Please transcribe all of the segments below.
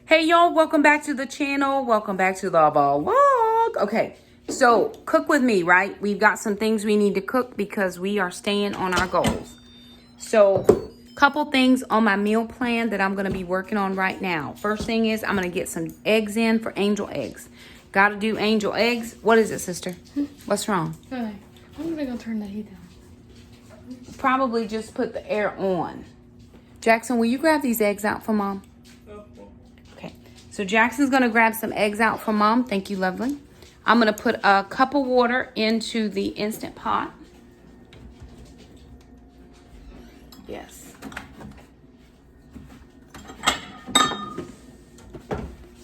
Hey y'all, welcome back to the channel. Welcome back to the vlog. Okay, so cook with me, right? We've got some things we need to cook because we are staying on our goals. So, couple things on my meal plan that I'm going to be working on right now. First thing is I'm going to get some eggs in for angel eggs. Got to do angel eggs. What is it, sister? What's wrong? Hey, I'm gonna go turn the heat down. Probably just put the air on. Jackson, will you grab these eggs out for Mom? Okay, so Jackson's gonna grab some eggs out for Mom. Thank you, lovely. I'm gonna put a cup of water into the Instant Pot. Yes.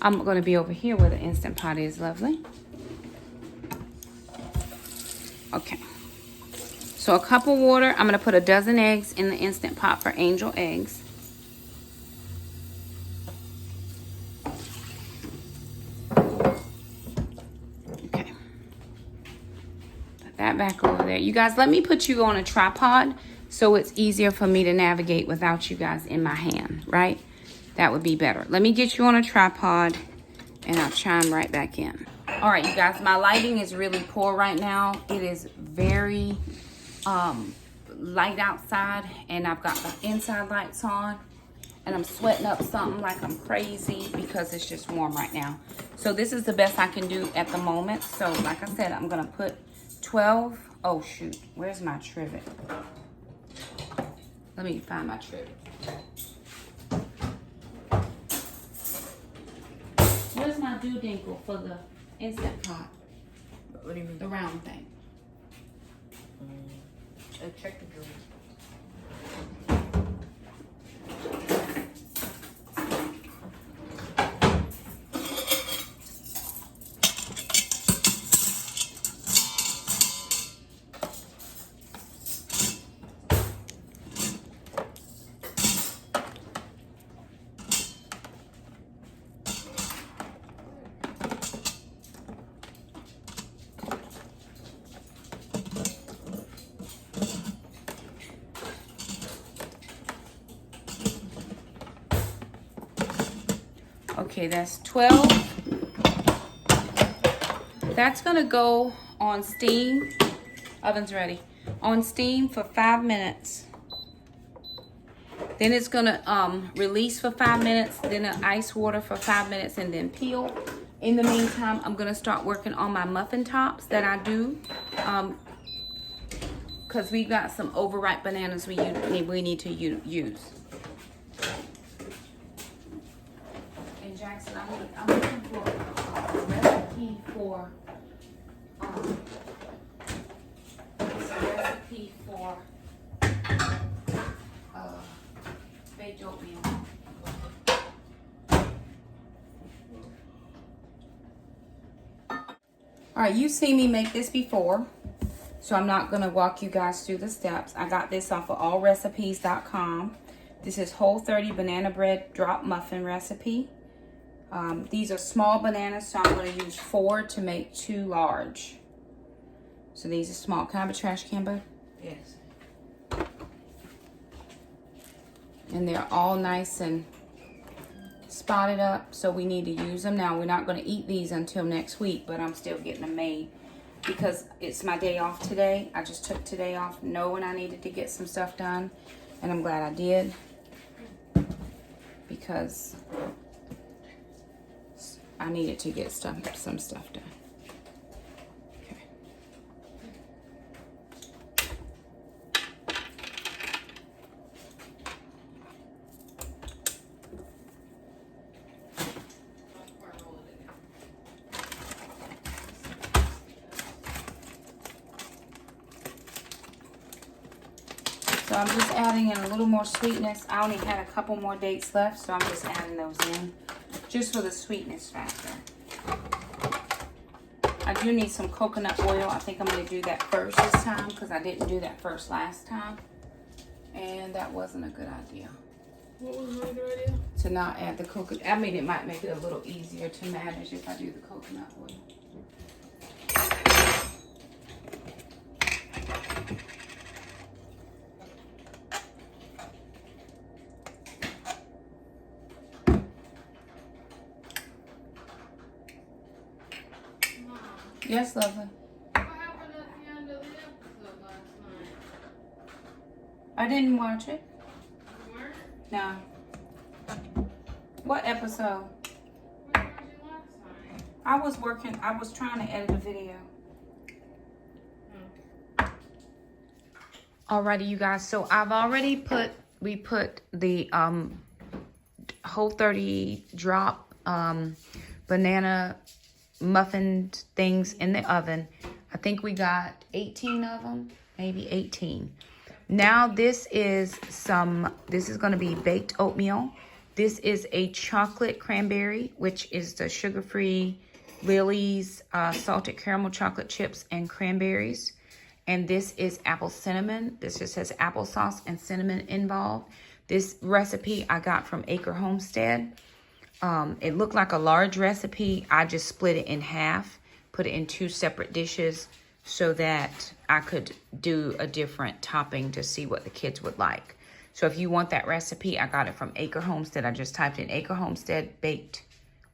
I'm gonna be over here where the Instant Pot is, lovely. Okay. So a cup of water, I'm gonna put a dozen eggs in the Instant Pot for angel eggs. That back over there. You guys, let me put you on a tripod so it's easier for me to navigate without you guys in my hand, right? That would be better. Let me get you on a tripod and I'll chime right back in. All right, you guys, my lighting is really poor right now. It is very light outside and I've got the inside lights on and I'm sweating up something like I'm crazy because it's just warm right now. So this is the best I can do at the moment. So like I said, I'm gonna put 12, oh shoot, where's my trivet? Let me find my trivet. Where's my doodinkle for the Instant Pot? What do you mean? The round thing. Check the drawer. Okay, that's 12. That's gonna go on steam. Oven's ready. On steam for 5 minutes. Then it's gonna release for 5 minutes, then ice water for 5 minutes, and then peel. In the meantime, I'm gonna start working on my muffin tops that I do. Cause we got some overripe bananas we need to use. And Jackson, I'm looking for a recipe for baked oatmeal. All right, you've seen me make this before, so I'm not gonna walk you guys through the steps. I got this off of allrecipes.com. This is Whole30 banana bread drop muffin recipe. These are small bananas, so I'm going to use 4 to make 2 large. So these are small. Can I have a trash can, bud? Yes. And they're all nice and spotted up, so we need to use them. Now, we're not going to eat these until next week, but I'm still getting them made because it's my day off today. I just took today off knowing I needed to get some stuff done, and I'm glad I did because I needed to get some stuff done. Okay. So I'm just adding in a little more sweetness. I only had a couple more dates left, so I'm just adding those in. Just for the sweetness factor. I do need some coconut oil. I think I'm going to do that first this time because I didn't do that first last time. And that wasn't a good idea. What was a good idea? To not add the coconut. I mean, it might make it a little easier to manage if I do the coconut oil. Yes, lovely. What happened at the end of the episode last night? I didn't watch it. You weren't? No. What episode? Where was you last night? I was working. I was trying to edit a video. Alrighty, you guys. So I've already we put the Whole 30 drop banana muffin things in the oven. I think we got 18 of them, maybe 18. Now this is going to be baked oatmeal. This is a chocolate cranberry, which is the sugar-free Lily's salted caramel chocolate chips and cranberries. And this is apple cinnamon. This just has applesauce and cinnamon involved. This recipe I got from Acre Homestead. It looked like a large recipe. I just split it in half, put it in 2 separate dishes so that I could do a different topping to see what the kids would like. So if you want that recipe, I got it from Acre Homestead. I just typed in Acre Homestead baked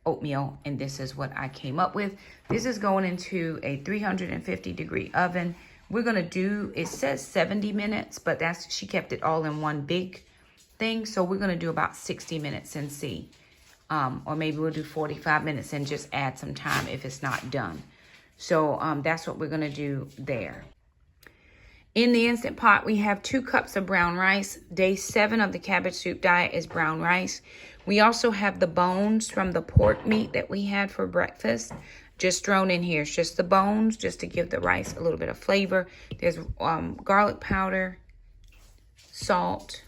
oatmeal, and this is what I came up with. This is going into a 350-degree oven. We're going to do, it says 70 minutes, but she kept it all in one big thing. So we're going to do about 60 minutes and see. Or maybe we'll do 45 minutes and just add some time if it's not done. So that's what we're going to do there. In the Instant Pot, we have 2 cups of brown rice. Day 7 of the cabbage soup diet is brown rice. We also have the bones from the pork meat that we had for breakfast just thrown in here. It's just the bones, just to give the rice a little bit of flavor. There's garlic powder, salt,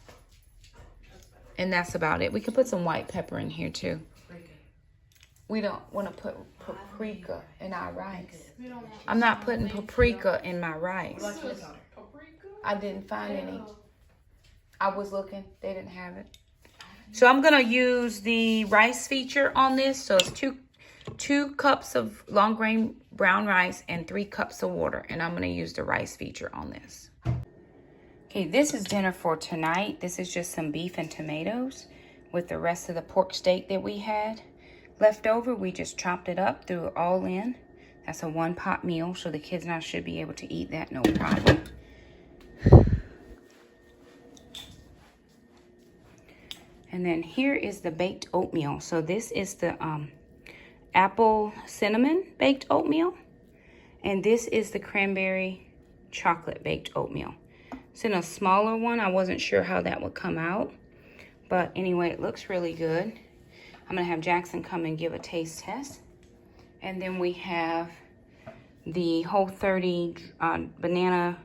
and that's about it. We could put some white pepper in here too. We don't want to put paprika in our rice. I'm not putting paprika in my rice. I didn't find any. I was looking. They didn't have it. So I'm going to use the rice feature on this. So it's two cups of long grain brown rice and 3 cups of water. And I'm going to use the rice feature on this. Okay, this is dinner for tonight. This is just some beef and tomatoes with the rest of the pork steak that we had left over. We just chopped it up, threw it all in. That's a 1-pot meal, so the kids now should be able to eat that no problem. And then here is the baked oatmeal. So this is the apple cinnamon baked oatmeal. And this is the cranberry chocolate baked oatmeal. It's in a smaller one. I wasn't sure how that would come out. But anyway, it looks really good. I'm going to have Jackson come and give a taste test. And then we have the Whole 30 banana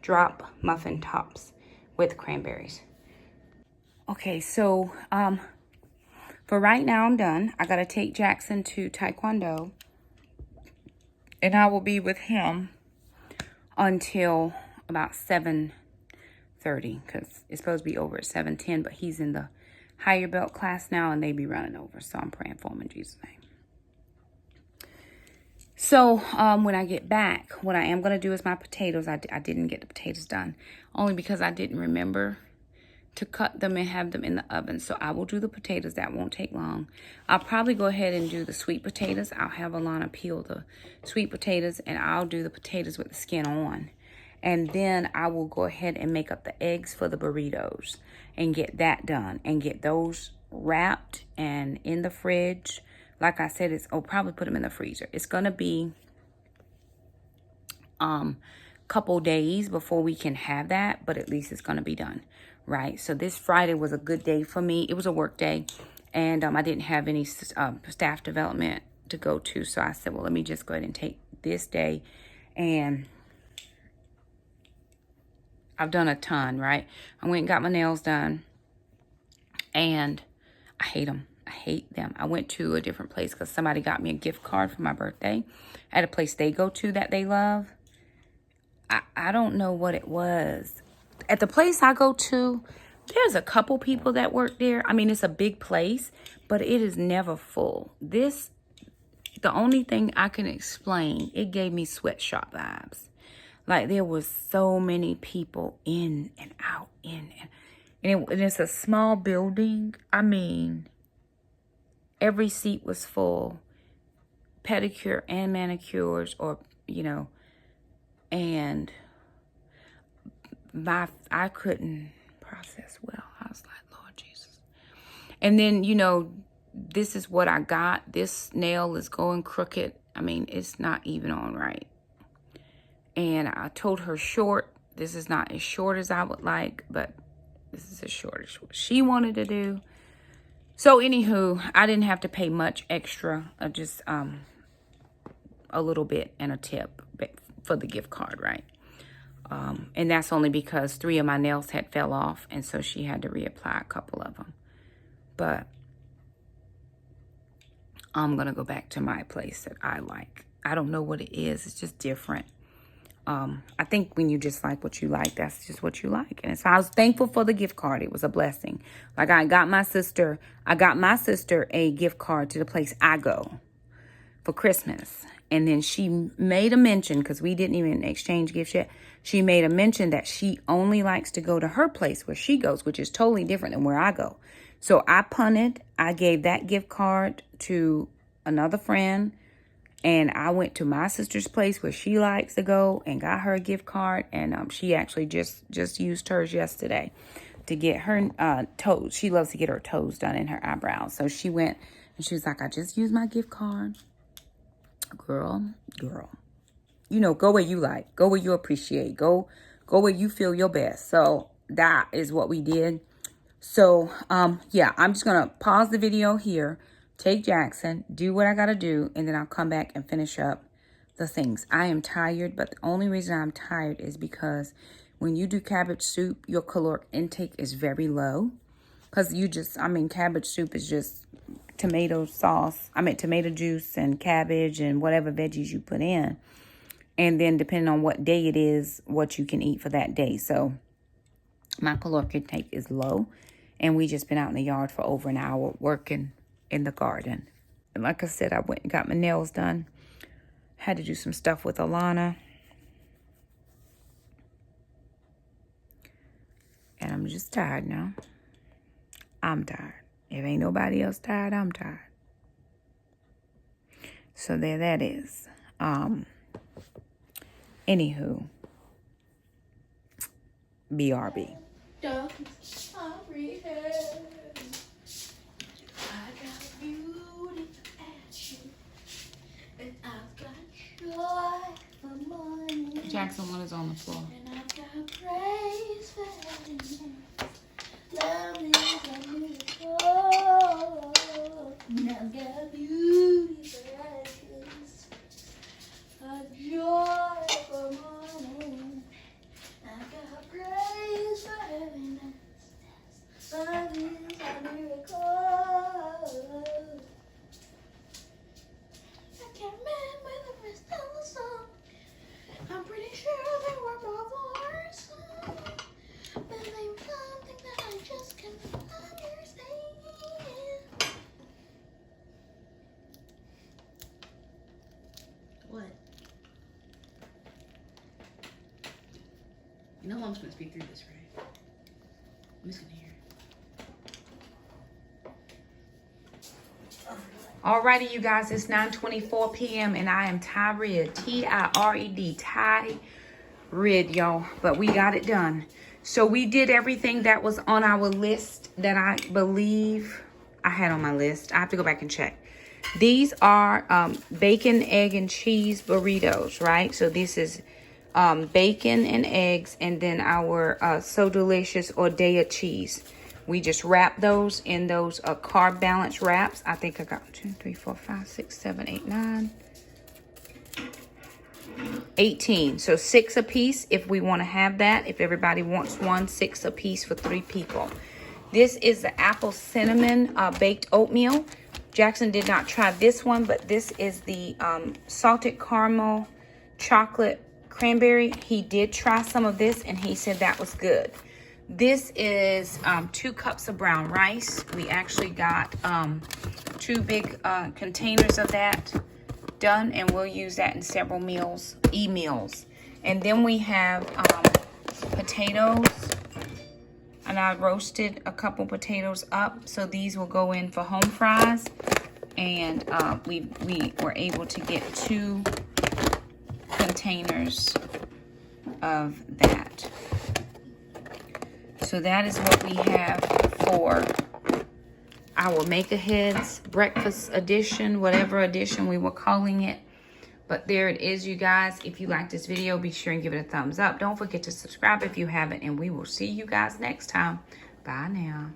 drop muffin tops with cranberries. Okay, so for right now, I'm done. I got to take Jackson to Taekwondo. And I will be with him until about 7:30, because it's supposed to be over at 7:10, but he's in the higher belt class now, and they be running over. So I'm praying for him in Jesus' name. So when I get back, what I am going to do is my potatoes. I didn't get the potatoes done, only because I didn't remember to cut them and have them in the oven. So I will do the potatoes. That won't take long. I'll probably go ahead and do the sweet potatoes. I'll have Alana peel the sweet potatoes, and I'll do the potatoes with the skin on. And then I will go ahead and make up the eggs for the burritos and get that done and get those wrapped and in the fridge. Like I said, probably put them in the freezer. It's going to be couple days before we can have that, but at least it's going to be done. Right, so this Friday was a good day for me. It was a work day, and I didn't have any staff development to go to. So I said, well, let me just go ahead and take this day. And I've done a ton, right? I went and got my nails done, and I hate them. I hate them. I went to a different place because somebody got me a gift card for my birthday at a place they go to that they love. I don't know what it was. At the place I go to, there's a couple people that work there. I mean, it's a big place, but it is never full. The only thing I can explain, it gave me sweatshop vibes. Like, there was so many people in and out, and it's a small building. I mean, every seat was full. pedicure and manicures, or, you know, and I couldn't process well. I was like, Lord Jesus. And then, you know, this is what I got. This nail is going crooked. I mean, it's not even on right. And I told her short. This is not as short as I would like, but this is as short as what she wanted to do. So anywho, I didn't have to pay much extra, just a little bit and a tip for the gift card, right? And that's only because 3 of my nails had fell off, and so she had to reapply a couple of them. But I'm going to go back to my place that I like. I don't know what it is. It's just different. I think when you just like what you like, that's just what you like. And so I was thankful for the gift card. It was a blessing. Like I got my sister a gift card to the place I go for Christmas. And then she made a mention, because we didn't even exchange gifts yet. She made a mention that she only likes to go to her place where she goes, which is totally different than where I go. So I punted. I gave that gift card to another friend. And I went to my sister's place where she likes to go and got her a gift card. And she actually just used hers yesterday to get her toes. She loves to get her toes done and her eyebrows. So she went and she was like, I just used my gift card. Girl. You know, go where you like. Go where you appreciate. Go where you feel your best. So that is what we did. So, yeah, I'm just going to pause the video here. Take Jackson, do what I got to do, and then I'll come back and finish up the things. I am tired, but the only reason I'm tired is because when you do cabbage soup, your caloric intake is very low. Because cabbage soup is just tomato juice and cabbage and whatever veggies you put in. And then depending on what day it is, what you can eat for that day. So my caloric intake is low. And we just been out in the yard for over an hour working in the garden. And like I said, I went and got my nails done. Had to do some stuff with Alana. And I'm just tired now. I'm tired. If ain't nobody else tired, I'm tired. So there that is. Anywho. BRB. Jackson, what is on the floor? And I've got praise for love is a miracle. And I've got beauty for ashes, a joy for morning. I've got praise for heaviness. Love is a miracle. I can't remember the rest of the song. I'm pretty sure there were more words, but they were something that I just couldn't understand. What? You know I'm just gonna speak through this, right? I'm just gonna hear it. Alrighty, you guys, it's 9:24 p.m. and I am tired. T-I-R-E-D, tired, y'all. But we got it done. So we did everything that was on our list that I believe I had on my list. I have to go back and check. These are bacon, egg, and cheese burritos, right? So this is bacon and eggs, and then our So Delicious Ordea cheese. We just wrap those in those carb balance wraps. I think I got 1, 2, 3, 4, 5, 6, 7, 8, 9, 18. So 6 a piece if we want to have that. If everybody wants one, 6 a piece for 3 people. This is the apple cinnamon baked oatmeal. Jackson did not try this one, but this is the salted caramel chocolate cranberry. He did try some of this and he said that was good. This is 2 cups of brown rice. We actually got 2 big containers of that done, and we'll use that in several meals, e-meals. And then we have potatoes, and I roasted a couple potatoes up, so these will go in for home fries. And we were able to get 2 containers of that. So that is what we have for our Make-Aheads breakfast edition, whatever edition we were calling it. But there it is, you guys. If you like this video, be sure and give it a thumbs up. Don't forget to subscribe if you haven't, and we will see you guys next time. Bye now.